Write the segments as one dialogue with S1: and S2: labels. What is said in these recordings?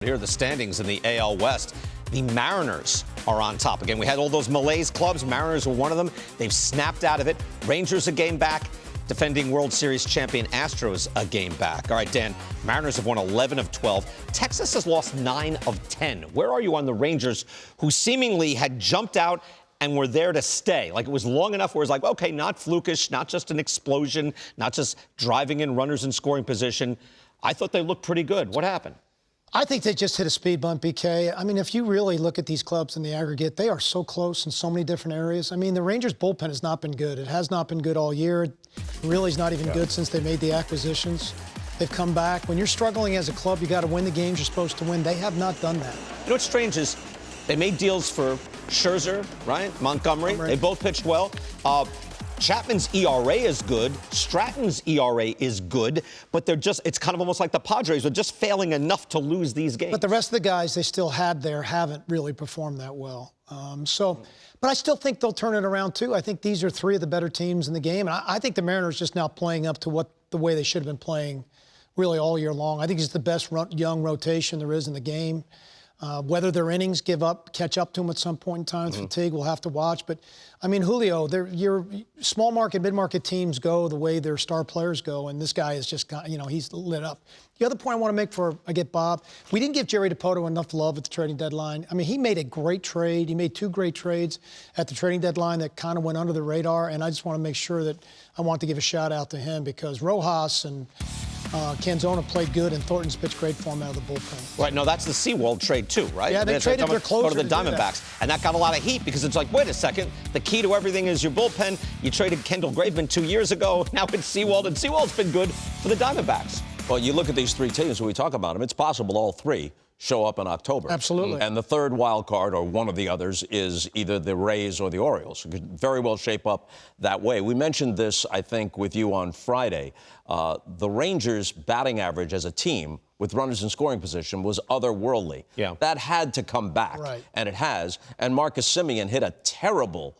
S1: Here are the standings in the AL West. The Mariners are on top again. We had all those Malays clubs. Mariners were one of them. They've snapped out of it. Rangers a game back. Defending World Series champion Astros a game back. All right, Dan, Mariners have won 11 of 12. Texas has lost 9 of 10. Where are you on the Rangers, who seemingly had jumped out and were there to stay? Like, it was long enough where it's like, okay, not flukish, not just an explosion, not just driving in runners in scoring position. I thought they looked pretty good. What happened?
S2: I think they just hit a speed bump, BK. I mean, if you really look at these clubs in the aggregate, they are so close in so many different areas. I mean, the Rangers' bullpen has not been good. It has not been good all year. It really is not even good since they made the acquisitions. They've come back. When you're struggling as a club, you got to win the games you're supposed to win. They have not done that.
S1: You know what's strange is they made deals for Scherzer, right? Montgomery. They both pitched well. Chapman's ERA is good. Stratton's ERA is good, but it's kind of almost like the Padres are just failing enough to lose these games.
S2: But the rest of the guys they still had there haven't really performed that well. But I still think they'll turn it around too. I think these are 3 of the better teams in the game, and I think the Mariners just now playing up to the way they should have been playing really all year long. I think it's the best young rotation there is in the game. Whether their innings catch up to them at some point in time, fatigue, we'll have to watch. But, I mean, Julio, your small market, mid-market teams go the way their star players go, and this guy is just, he's lit up. The other point I want to make before I get Bob, we didn't give Jerry DiPoto enough love at the trading deadline. I mean, he made a great trade. He made 2 great trades at the trading deadline that kind of went under the radar, and I just want to make sure that I want to give a shout-out to him because Rojas and Canzona played good, and Thornton's pitched great for him out of the bullpen.
S1: Right, no, that's the SeaWorld trade too, right?
S2: Yeah, they traded their closer
S1: to the Diamondbacks, and that got a lot of heat because it's like, wait a second, the key to everything is your bullpen. You traded Kendall Graveman 2 years ago. Now it's SeaWorld, and SeaWorld's been good for the Diamondbacks.
S3: Well, you look at these 3 teams when we talk about them, it's possible all 3 show up in October.
S2: Absolutely.
S3: And the third wild card, or one of the others, is either the Rays or the Orioles. It could very well shape up that way. We mentioned this, I think, with you on Friday. The Rangers' batting average as a team with runners in scoring position was otherworldly.
S1: Yeah.
S3: That had to come back,
S2: right.
S3: And it has. And Marcus Semien hit a terrible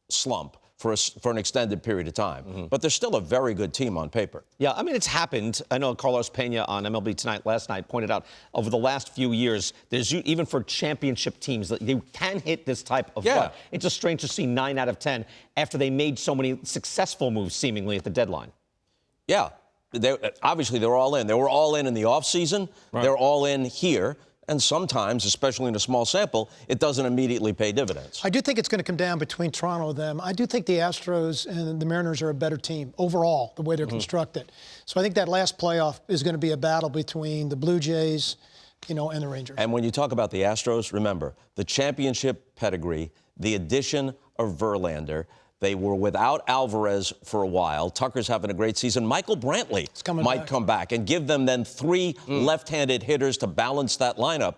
S3: slump for an extended period of time. But they're still a very good team on paper.
S1: Yeah, I mean, it's happened. I know Carlos Pena on MLB Tonight last night pointed out over the last few years, there's even for championship teams, that they can hit this type of run. It's just strange to see 9 out of 10 after they made so many successful moves seemingly at the deadline.
S3: Yeah, obviously they're all in. They were all in the offseason. Right. They're all in here. And sometimes, especially in a small sample, it doesn't immediately pay dividends.
S2: I do think it's going to come down between Toronto and them. I do think the Astros and the Mariners are a better team overall, the way they're constructed. So I think that last playoff is going to be a battle between the Blue Jays, and the Rangers.
S3: And when you talk about the Astros, remember, the championship pedigree, the addition of Verlander. They were without Alvarez for a while. Tucker's having a great season. Michael Brantley might come back and give them then 3 left-handed hitters to balance that lineup.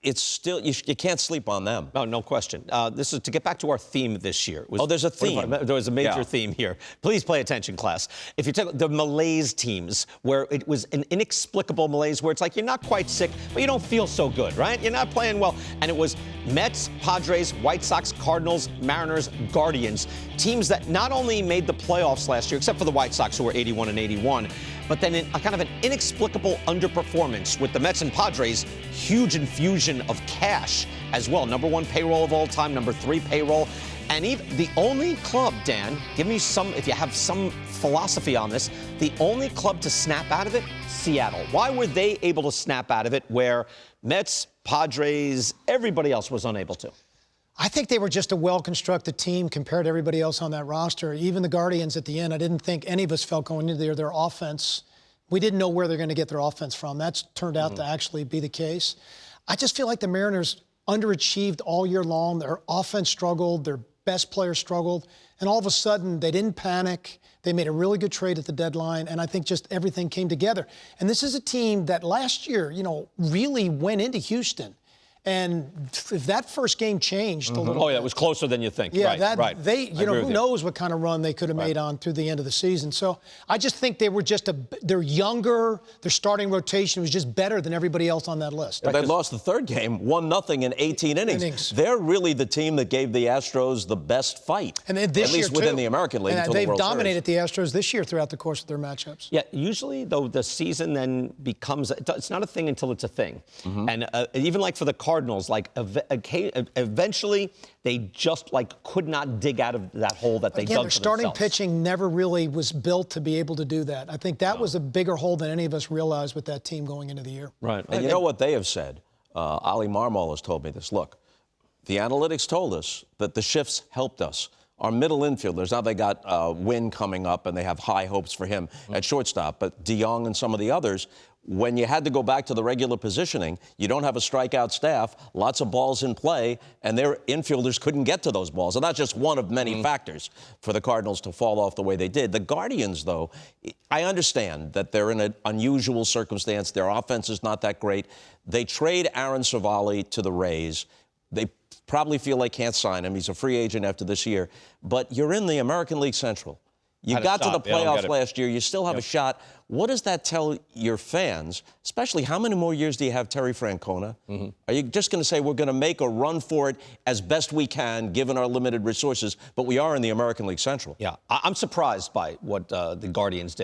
S3: It's still, you can't sleep on them.
S1: No question. This is to get back to our theme this year.
S3: There's a theme.
S1: There was a major theme here. Please pay attention, class. If you take the malaise teams, where it was an inexplicable malaise, where it's like you're not quite sick, but you don't feel so good, right? You're not playing well. And it was Mets, Padres, White Sox, Cardinals, Mariners, Guardians. Teams that not only made the playoffs last year, except for the White Sox, who were 81 and 81, but then in a kind of an inexplicable underperformance with the Mets and Padres, huge infusion of cash as well. Number 1 payroll of all time, number 3 payroll. And even the only club, Dan, give me some, if you have some philosophy on this, the only club to snap out of it, Seattle. Why were they able to snap out of it where Mets, Padres, everybody else was unable to?
S2: I think they were just a well-constructed team compared to everybody else on that roster. Even the Guardians at the end, I didn't think any of us felt going into their offense. We didn't know where they're going to get their offense from. That's turned out to actually be the case. I just feel like the Mariners underachieved all year long. Their offense struggled. Their best players struggled. And all of a sudden, they didn't panic. They made a really good trade at the deadline. And I think just everything came together. And this is a team that last year, really went into Houston And if that first game changed a little
S1: Oh, yeah,
S2: bit,
S1: it was closer than you think.
S2: yeah,
S1: Right.
S2: who knows what kind of run they could have made on through the end of the season. So I just think they were they're younger. Their starting rotation was just better than everybody else on that list.
S3: They lost the third game, 1-0 in 18 innings. They're really the team that gave the Astros the best fight.
S2: And then this
S3: at least
S2: year,
S3: within
S2: too.
S3: the American League.
S2: And they've dominated the Astros this year throughout the course of their matchups.
S1: Yeah, usually, though, the season then becomes, it's not a thing until it's a thing. And even like for the Cardinals, like eventually they just like could not dig out of that hole that they dug for
S2: their starting
S1: themselves.
S2: pitching never really was built to be able to do that. I think that was a bigger hole than any of us realized with that team going into the year.
S1: Right.
S3: And you know what they have said? Ali Marmol has told me this. Look, the analytics told us that the shifts helped us. Our middle infielders, now they got Wynn coming up, and they have high hopes for him at shortstop. But DeYoung and some of the others, when you had to go back to the regular positioning, you don't have a strikeout staff, lots of balls in play, and their infielders couldn't get to those balls. And that's just one of many factors for the Cardinals to fall off the way they did. The Guardians, though, I understand that they're in an unusual circumstance. Their offense is not that great. They trade Aaron Savali to the Rays. They probably feel they can't sign him. He's a free agent after this year. But you're in the American League Central. You got to the playoffs last year. You still have a shot. What does that tell your fans, especially how many more years do you have Terry Francona? Are you just going to say we're going to make a run for it as best we can, given our limited resources, but we are in the American League Central?
S1: Yeah, I'm surprised by what the Guardians did.